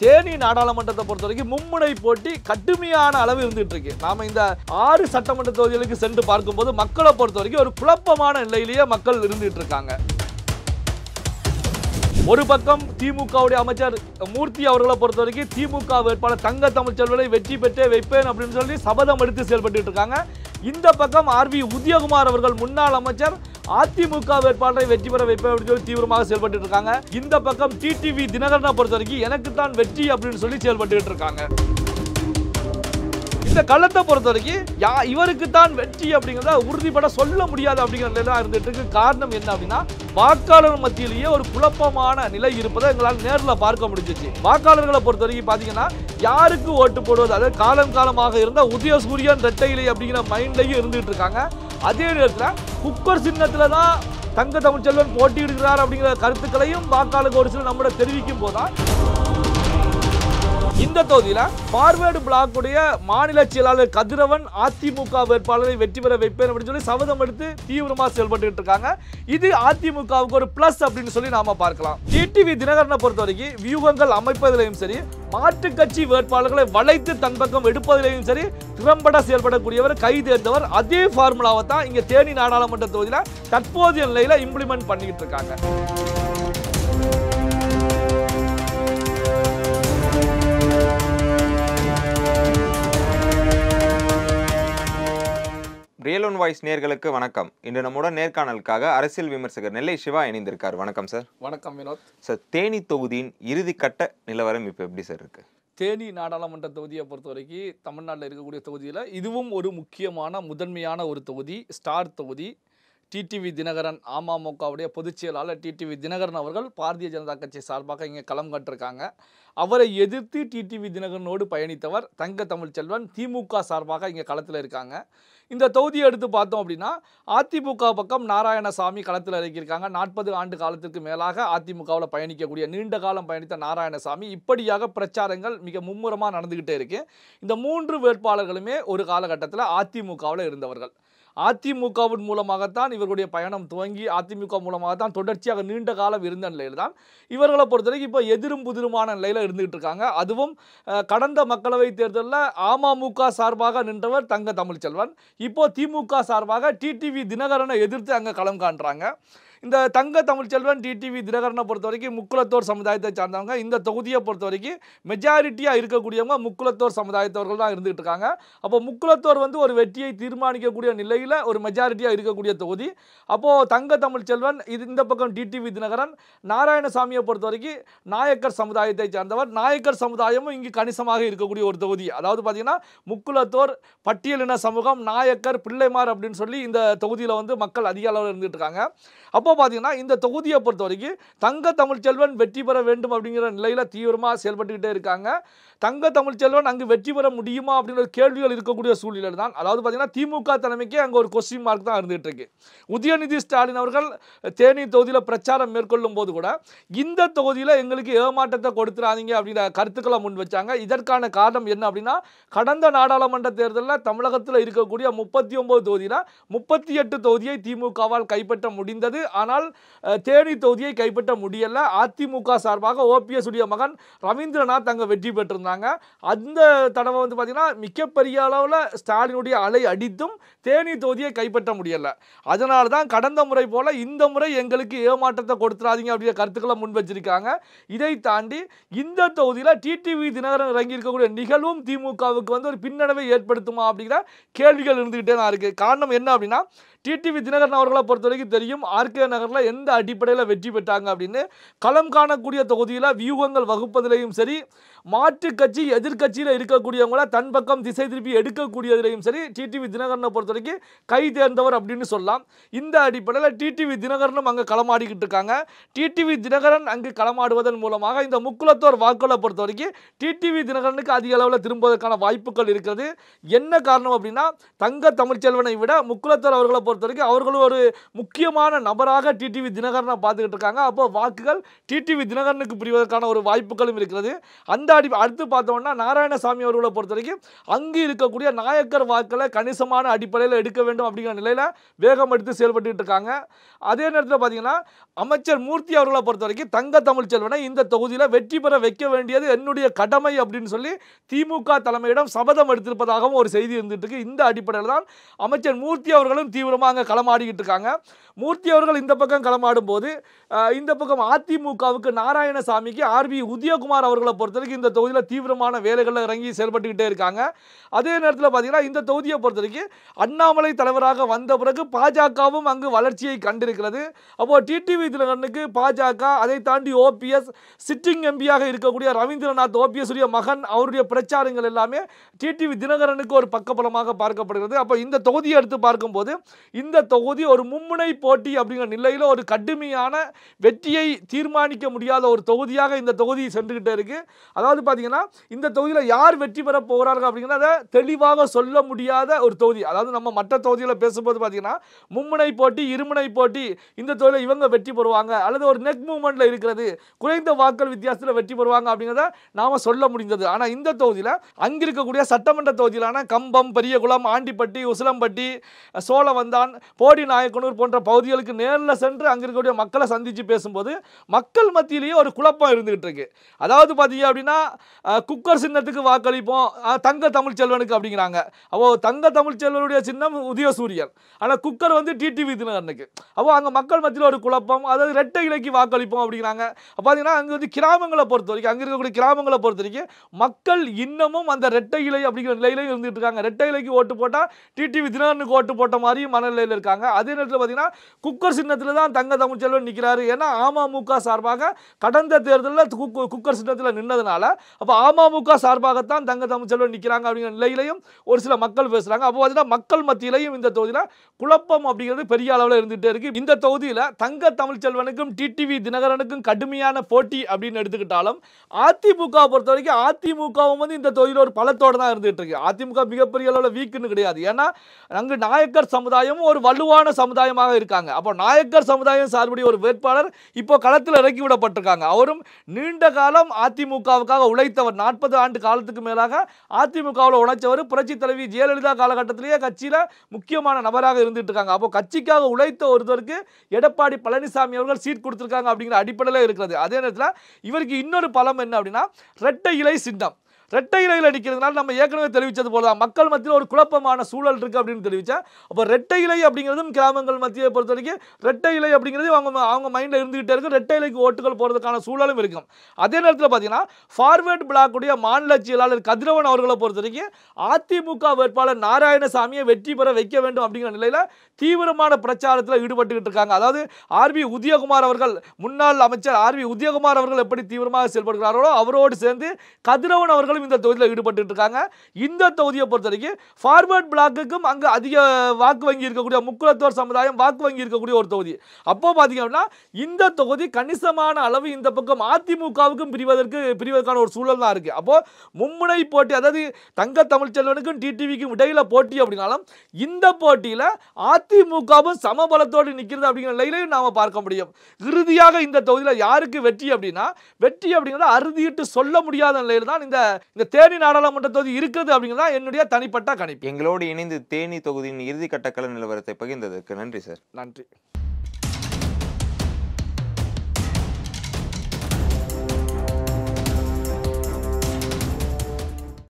தேனி நாடாளுமன்றத்தை பொறுத்தவரைக்கும் மும்முனை போட்டி கடுமையான அளவு இருந்துட்டு இருக்கு. நாம இந்த 6 சட்டமன்ற தொகுதிகளுக்கு சென்று பார்க்கும்போது மக்களை பொறுத்தவரைக்கும் ஒரு குழப்பமான நிலையிலேயே மக்கள் இருந்துட்டு இருக்காங்க. ஒரு பக்கம் திமுகவுடைய அமைச்சர் மூர்த்தி அவர்களை பொறுத்தவரைக்கும் திமுக வேட்பாளர் தங்க தமிழ்ச்செல்வனை வெற்றி பெற்றே வைப்பேன் அப்படின்னு சொல்லி சபதம் எடுத்து செயல்பட்டு இருக்காங்க. இந்த பக்கம் ஆர்வி உதயகுமார் அவர்கள் முன்னாள் அமைச்சர் அதிமுக வேட்பாளரை வெற்றி பெற வைப்பேன் அப்படின்னு சொல்லி தீவிரமாக செயல்பட்டு இருக்காங்க. இந்த பக்கம் டிடிவி தினகரனை பொறுத்த வரைக்கும் எனக்கு தான் வெற்றி அப்படின்னு சொல்லி செயல்பட்டு இருக்காங்க. இந்த களத்தை பொறுத்த வரைக்கும் இவருக்கு தான் வெற்றி அப்படிங்கிறத உறுதிப்பட சொல்ல முடியாது அப்படிங்கிற நிலை தான் இருந்துட்டு இருக்கு. காரணம் என்ன அப்படின்னா வாக்காளர் மத்தியிலேயே ஒரு குழப்பமான நிலை இருப்பதை எங்களால் நேரில் பார்க்க முடிஞ்சிச்சு. வாக்காளர்களை பொறுத்த வரைக்கும் பார்த்தீங்கன்னா யாருக்கு ஓட்டு போடுவது, அதாவது காலம் காலமாக இருந்த உதயசூரியன் ரெட்டையிலை அப்படிங்கிற மைண்ட்லையும் இருந்துட்டு இருக்காங்க. அதே நேரத்தில் குக்கர் சின்னத்தில் தான் தங்க தமிழ்ச்செல்வன் போட்டியிடுகிறார் அப்படிங்கிற கருத்துக்களையும் வாக்காளர்கள் ஒரு சில நம்மளை தெரிவிக்கும் போதுதான் இந்த தொகுதியில் பார்வேர்டு பிளாக் உடைய மாநில செயலாளர் கதிரவன் அதிமுக வேட்பாளரை வெற்றி பெற வைப்பேன் அப்படின்னு சொல்லி சபதம் எடுத்து தீவிரமாக செயல்பட்டு இருக்காங்க. இது அதிமுகவுக்கு ஒரு பிளஸ் அப்படின்னு சொல்லி நாம பார்க்கலாம். டிடிவி தினகரனை பொறுத்த வரைக்கும் வியூகங்கள் அமைப்பதிலையும் சரி, மாற்றுக் கட்சி வேட்பாளர்களை வளைத்து தன் பக்கம் எடுப்பதிலையும் சரி திறம்பட செயல்படக்கூடியவர், கை தேர்ந்தவர். அதே ஃபார்முலாவை தான் இங்க தேனி நாடாளுமன்ற தொகுதியில் தற்போதைய நிலையில இம்ப்ளிமெண்ட் பண்ணிட்டு இருக்காங்க. ரியல் ஒன் வாய்ஸ் நேயர்களுக்கு வணக்கம். இன்று நம்முடன் நேர்காணலுக்காக அரசியல் விமர்சகர் நெல்லை சிவா இணைந்திருக்கார். வணக்கம் சார். வணக்கம் வினோத். சார், தேனி தொகுதியின் இறுதிக்கட்ட நிலவரம் இப்போ எப்படி சார் இருக்கு? தேனி நாடாளுமன்ற தொகுதியை பொறுத்த வரைக்கும் தமிழ்நாட்டில் இருக்கக்கூடிய தொகுதியில் இதுவும் ஒரு முக்கியமான முதன்மையான ஒரு தொகுதி, ஸ்டார் தொகுதி. டிடிவி தினகரன் அமமுகவுடைய பொதுச் செயலாளர் டிடிவி தினகரன் அவர்கள் பாரதிய ஜனதா கட்சி சார்பாக இங்கே களம் கட்டிருக்காங்க. அவரை எதிர்த்து டிடிவி தினகரனோடு பயணித்தவர் தங்க தமிழ்ச்செல்வன் திமுக சார்பாக இங்கே களத்தில் இருக்காங்க. இந்த தொகுதியை எடுத்து பார்த்தோம் அப்படின்னா அதிமுக பக்கம் நாராயணசாமி களத்தில் இறக்கியிருக்காங்க. 40 ஆண்டு காலத்திற்கு மேலாக அதிமுகவில் பயணிக்கக்கூடிய, நீண்ட காலம் பயணித்த நாராயணசாமி இப்படியாக பிரச்சாரங்கள் மிக மும்முரமாக நடந்துக்கிட்டே இருக்கு. இந்த 3 வேட்பாளர்களுமே ஒரு காலகட்டத்தில் அதிமுகவில் இருந்தவர்கள். அதிமுகவின் மூலமாகத்தான் இவர்களுடைய பயணம் துவங்கி அதிமுக மூலமாகத்தான் தொடர்ச்சியாக நீண்ட காலம் இருந்த நிலையில் தான் இவர்களை பொறுத்தவரைக்கும் இப்போ எதிரும் புதிருமான நிலையில் இருந்துகிட்டு இருக்காங்க. அதுவும் கடந்த மக்களவை தேர்தலில் அமமுக சார்பாக நின்றவர் தங்க தமிழ்ச்செல்வன், இப்போ திமுக சார்பாக டிடிவி தினகரனை எதிர்த்து அங்கே களம் காண்றாங்க. இந்த தங்க தமிழ்ச்செல்வன் டிடிவி தினகரனை பொறுத்த வரைக்கும் முக்குலத்தோர் சமுதாயத்தை சார்ந்தவங்க. இந்த தொகுதியை பொறுத்த வரைக்கும் மெஜாரிட்டியாக இருக்கக்கூடியவங்க முக்குலத்தோர் சமுதாயத்தவர்கள் தான் இருந்துகிட்டு இருக்காங்க. அப்போ முக்குலத்தோர் ஒரு வெற்றியை தீர்மானிக்கக்கூடிய நிலையில் ஒரு மெஜாரிட்டியாக இருக்கக்கூடிய தொகுதி. அப்போது தங்க தமிழ்ச்செல்வன் இந்த பக்கம் டிடிவி தினகரன், நாராயணசாமியை பொறுத்த வரைக்கும் நாயக்கர் சமுதாயத்தை சார்ந்தவர். நாயக்கர் சமுதாயமும் இங்கு கணிசமாக இருக்கக்கூடிய ஒரு தொகுதி. அதாவது பார்த்தீங்கன்னா முக்குலத்தோர், பட்டியலின சமூகம், நாயக்கர், பிள்ளைமார் அப்படின்னு சொல்லி இந்த தொகுதியில் மக்கள் அதிக அளவில் இருந்துட்டு இருக்காங்க. அப்போ பார்த்தீங்கன்னா இந்த தொகுதியை பொறுத்த வரைக்கும் தங்க தமிழ்ச்செல்வன் வெற்றி பெற வேண்டும் அப்படிங்கிற நிலையில் தீவிரமாக செயல்பட்டுக்கிட்டே இருக்காங்க. தங்க தமிழ்ச்செல்வன் அங்கு வெற்றி பெற முடியுமா அப்படிங்கிற கேள்விகள் இருக்கக்கூடிய சூழ்நிலை தான். அதாவது பார்த்தீங்கன்னா திமுக தலைமைக்கே அங்கே ஒரு கொஸ்டின் மார்க் தான் இருந்துகிட்டு இருக்கு. உதயநிதி ஸ்டாலின் அவர்கள் தேனி தொகுதியில் பிரச்சாரம் மேற்கொள்ளும் போது கூட இந்த தொகுதியில் எங்களுக்கு ஏமாற்றத்தை கொடுத்துறாதீங்க அப்படிங்கிற கருத்துக்களை முன் வச்சாங்க. இதற்கான காரணம் என்ன அப்படின்னா கடந்த நாடாளுமன்ற தேர்தலில் தமிழகத்தில் இருக்கக்கூடிய 39 தொகுதியில் 38 தொகுதியை திமுகவால் கைப்பற்ற முடிந்தது. ஆனால் தேனி தொகுதியை கைப்பற்ற முடியல. அதிமுக சார்பாக ஓபிஎஸ் உடைய மகன் ரவீந்திரநாத் அங்கே வெற்றி பெற்றிருந்தாங்க. அந்த தடவை பார்த்தீங்கன்னா மிகப்பெரிய அளவில் ஸ்டாலினுடைய அலை அடித்தும் தேனி தொகுதியை கைப்பற்ற முடியல. அதனால தான் கடந்த முறை போல இந்த முறை எங்களுக்கு ஏமாற்றத்தை கொடுத்துறாதீங்க அப்படிங்கிற கருத்துக்களை முன் வச்சிருக்காங்க. இதை தாண்டி இந்த தொகுதியில் டிடிவி தினகரன் இறங்கி இருக்கக்கூடிய நிகழ்வும் திமுகவுக்கு ஒரு பின்னடைவை ஏற்படுத்துமா அப்படிங்கிற கேள்விகள் இருந்துகிட்டே தான் இருக்கு. காரணம் என்ன அப்படின்னா டிடிவி தினகரன் அவர்களை பொறுத்த வரைக்கும் தெரியும் ஆர்கே நகரில் எந்த அடிப்படையில் வெற்றி பெற்றாங்க அப்படின்னு. களம் காணக்கூடிய தொகுதியில் வியூகங்கள் வகுப்பதிலையும் சரி, மாற்று கட்சி எதிர்கட்சியில் இருக்கக்கூடியவங்கள தன் பக்கம் திசை திருப்பி எடுக்கக்கூடியதிலையும் சரி டிடிவி தினகரனை பொறுத்த வரைக்கும் கை தேர்ந்தவர் அப்படின்னு சொல்லலாம். இந்த அடிப்படையில் டிடிவி தினகரனும் அங்கே களமாடிக்கிட்டு இருக்காங்க. டிடிவி தினகரன் அங்கு களமாடுவதன் மூலமாக இந்த முக்குலத்தோர் வாக்குகளை பொறுத்த வரைக்கும் டிடிவி தினகரனுக்கு அதிக அளவில் திரும்புவதற்கான வாய்ப்புகள் இருக்கிறது. என்ன காரணம் அப்படின்னா தங்க தமிழ்ச்செல்வனை விட முக்குலத்தோர் அவர்களை பொறுத்த வரைக்கும் அவர்களும் ஒரு முக்கியமான நபராக தீவிரமாக டிடிவி தினகரனை பார்த்துக்கிட்டு இருக்காங்க. அப்போ வாக்குகள் டிடிவி தினகரனுக்கு பிரிவதற்கான ஒரு வாய்ப்புகளும் இருக்கிறது. அந்த அடுத்து பார்த்தோம்னா நாராயணசாமி அவர்களை பொறுத்த வரைக்கும் அங்கு இருக்கக்கூடிய நாயக்கர் வாக்களை கணிசமான அடிப்படையில் எடுக்க வேண்டும் அப்படிங்கிற நிலையில் வேகம் எடுத்து செயல்பட்டு இருக்காங்க. அதே நேரத்தில் பார்த்தீங்கன்னா அமைச்சர் மூர்த்தி அவர்களை பொறுத்த வரைக்கும் தங்க தமிழ்ச்செல்வனை இந்த தொகுதியில் வெற்றி பெற வைக்க வேண்டியது என்னுடைய கடமை அப்படின்னு சொல்லி திமுக தலைமையிடம் சபதம் எடுத்திருப்பதாகவும் ஒரு செய்தி இருந்துட்டு இருக்கு. இந்த அடிப்படையில் தான் அமைச்சர் மூர்த்தி அவர்களும் தீவிரமாக அங்கே களமாடிக்கிட்டு இருக்காங்க. மூர்த்தி அவர்கள் இந்த பக்கம் களமாடும் போது இந்த பக்கம் அதிமுகவுக்கு நாராயணசாமிக்கு ஆர்பி உதயகுமார் அவர்களை பொறுத்த வரைக்கும் இந்த தொகுதியில் தீவிரமான வேலைகளில் இறங்கி செயல்பட்டுக்கிட்டே இருக்காங்க. அதே நேரத்தில் பார்த்தீங்கன்னா இந்த தொகுதியை பொறுத்த வரைக்கும் அண்ணாமலை தலைவராக வந்த பிறகு பாஜகவும் அங்கு வளர்ச்சியை கண்டிருக்கிறது. அப்போ டிடிவி தினகரனுக்கு பாஜக, அதை தாண்டி ஓபிஎஸ், சிட்டிங் எம்பியாக இருக்கக்கூடிய ரவீந்திரநாத் ஓபிஎஸ் உடைய மகன், அவருடைய பிரச்சாரங்கள் எல்லாமே டிடிவி தினகரனுக்கு ஒரு பக்கபலமாக பார்க்கப்படுகிறது. அப்போ இந்த தொகுதியை எடுத்து பார்க்கும்போது இந்த தொகுதி ஒரு மும்முனை போட்டி அப்படிங்கிற நிலையில் ஒரு கடுமையான வெற்றியை தீர்மானிக்க முடியாத ஒரு தொகுதியாக இந்த தொகுதி சென்றுகிட்டே இருக்கு. அதாவது பார்த்தீங்கன்னா இந்த தொகுதியில் யார் வெற்றி பெற போகிறார்கள் அப்படிங்கிறத தெளிவாக சொல்ல முடியாத ஒரு தொகுதி. அதாவது நம்ம மற்ற தொகுதியில் பேசும்போது பார்த்தீங்கன்னா மும்முனை போட்டி, இருமுனை போட்டி, இந்த தொகுதியில் இவங்க வெற்றி பெறுவாங்க அல்லது ஒரு நெக் மூவ்மெண்ட்ல இருக்கிறது, குறைந்த வாக்கள் வித்தியாசத்தில் வெற்றி பெறுவாங்க அப்படிங்கிறத நாம சொல்ல முடிந்தது. ஆனால் இந்த தொகுதியில் அங்க இருக்கக்கூடிய சட்டமன்ற தொகுதியிலான கம்பம், பெரியகுளம், ஆண்டிப்பட்டி, உசிலம்பட்டி, சோழவந்தான், போடி நாயக்கனூர் போன்ற பகுதிகளுக்கு நேரில் சென்று அங்க இருக்கக்கூடிய மக்களை சந்திச்சு பேசும்போது மக்கள் மத்தியிலேயே ஒரு குழப்பம் இருந்துகிட்டு இருக்கு. அதாவது பார்த்தீங்க அப்படின்னா குக்கர் சின்னத்துக்கு வாக்களிப்போம், தங்க தமிழ்ச்செல்வனுக்கு அப்படிங்கிறாங்க. அப்போ தங்க தமிழ்ச்செல்வனுடைய சின்னம் உதயசூரியன், ஆனால் குக்கர் வந்து டிடிவி தினகரனுக்கு. அப்போ அங்கே மக்கள் மத்தியில் ஒரு குழப்பம். அதாவது ரெட்டை இலைக்கு வாக்களிப்போம் அப்படிங்கிறாங்க. பார்த்தீங்கன்னா அங்கே வந்து கிராமங்களை பொறுத்த வரைக்கும், அங்கே இருக்கக்கூடிய கிராமங்களை பொறுத்த வரைக்கும் மக்கள் இன்னமும் அந்த ரெட்டை இலை அப்படிங்கிற நிலையிலையும் இருந்துட்டு இருக்காங்க. ரெட்டை இலைக்கு ஓட்டு போட்டால் டிடிவி தினகரனுக்கு ஓட்டு போட்ட மாதிரியும் மனநிலையில் இருக்காங்க. அதே நேரத்தில் பார்த்தீங்கன்னா குக்கர் சின்னத்தில் தான் தங்க தமிழ்ச்செல்வன் நிற்கிறாரு. ஏன்னா அமமுக சார்பாக கடந்த தேர்தலில் குக்கர் சின்னத்தில் நின்னதுனால அப்போ அமமுக சார்பாகத்தான் தங்க தமிழ்ச்செல்வன் நிற்கிறாங்க அப்படிங்கிற நிலையிலையும் ஒரு சில மக்கள் பேசுகிறாங்க. அப்போ பார்த்தீங்கன்னா மக்கள் மத்தியிலையும் இந்த தொகுதியில் குழப்பம் அப்படிங்கிறது பெரிய அளவில் இருந்துகிட்டே இருக்கு. இந்த தொகுதியில் தங்க தமிழ்ச்செல்வனுக்கும் டிடிவி தினகரனுக்கும் கடுமையான போட்டி அப்படின்னு எடுத்துக்கிட்டாலும் அதிமுக பொறுத்த வரைக்கும் அதிமுகவும் வந்து இந்த தொகுதியில் ஒரு பலத்தோடு தான் இருந்துகிட்டு இருக்கு. அதிமுக மிகப்பெரிய அளவில் வீக்குன்னு கிடையாது. ஏன்னா அங்கு நாயக்கர் சமுதாயமும் ஒரு வலுவான சமுதாயமாக இருக்காங்க. அப்போ நாயக்கர் சமுதாயம் சார்புடைய ஒரு வேட்பாளர் இப்போ களத்தில் இறக்கி விடப்பட்டிருக்காங்க. அவரும் நீண்ட காலம் அதிமுகவுக்காக உழைத்தவர், 40 ஆண்டு காலத்துக்கு மேலாக அதிமுகவில் உழைச்சவர். புரட்சி தலைவி ஜெயலலிதா காலகட்டத்திலேயே கட்சியில முக்கியமான நபராக இருந்துட்டு இருக்காங்க. அப்போ கட்சிக்காக உழைத்த ஒருத்தருக்கு எடப்பாடி பழனிசாமி அவர்கள் சீட் கொடுத்திருக்காங்க அப்படிங்கிற அடிப்படையில் இருக்கிறது. அதே நேரத்தில் இவருக்கு இன்னொரு பலம் என்ன அப்படின்னா இரட்டை இலை சின்னம். ரெட்டை இலையில் அடிக்கிறதுனால நம்ம ஏற்கனவே தெரிவித்தது போல தான் மக்கள் மத்தியில் ஒரு குழப்பமான சூழல் இருக்குது அப்படின்னு தெரிவித்தேன். அப்போ ரெட்டை இலை அப்படிங்கிறதும் கிராமங்கள் மத்தியை பொறுத்த வரைக்கும் ரெட்டை இலை அப்படிங்கிறது அவங்க மைண்டில் இருந்துகிட்டே இருக்கும். ரெட்டை இலைக்கு ஓட்டுகள் போகிறதுக்கான சூழலும் இருக்கும். அதே நேரத்தில் பார்த்தீங்கன்னா ஃபார்வேர்ட் பிளாக்குடைய மாநில செயலாளர் கதிரவன் அவர்களை பொறுத்த வரைக்கும் அதிமுக வேட்பாளர் நாராயணசாமியை வெற்றி பெற வைக்க வேண்டும் அப்படிங்கிற நிலையில் தீவிரமான பிரச்சாரத்தில் ஈடுபட்டுக்கிட்டு இருக்காங்க. அதாவது ஆர்பி உதயகுமார் அவர்கள், முன்னாள் அமைச்சர் ஆர்பி உதயகுமார் அவர்கள் எப்படி தீவிரமாக செயல்படுகிறார்களோ அவரோடு சேர்ந்து கதிரவன் அவர்கள் இந்த தொகுதியில் ஈடுபட்டு இருக்காங்க. இந்த தொகுதியை பொறுத்த வரைக்கும் ஃபார்வர்ட் பிளாக்குக்கும் அங்கு அதிக வாக்கு வங்கி இருக்கக்கூடிய முக்குலத்தோர் சமுதாயம் வாக்கு வங்கி இருக்கக்கூடிய ஒரு தொகுதி. அப்போ பார்த்தீங்கன்னா இந்த தொகுதி கணிசமான அளவு இந்த பக்கம் அதிமுகவுக்கும் பிரிவதற்கான ஒரு சூழல் தான் இருக்கு. அப்போ மும்முனை போட்டி, அதாவது தங்க தமிழ்ச்செல்வனுக்கும் டிடிவிக்கும் இடையில போட்டி அப்படின்னாலும் இந்த போட்டியில அதிமுகவும் சமபலத்தோடு நிற்கிறது அப்படிங்கிற நிலையிலையும் நாம பார்க்க முடியும். இறுதியாக இந்த தொகுதியில் யாருக்கு வெற்றி அப்படிங்கிறத அறுதியிட்டு சொல்ல முடியாத நிலையில் தான் இந்த தேனி நாடாளுமன்ற தொகுதி இருக்கிறது அப்படிங்கிறதா என்னுடைய தனிப்பட்ட கணிப்பு. எங்களோடு இணைந்து தேனி தொகுதியின் இறுதிக்கட்ட கள நிலவரத்தை பகிர்ந்ததற்கு நன்றி சார். நன்றி.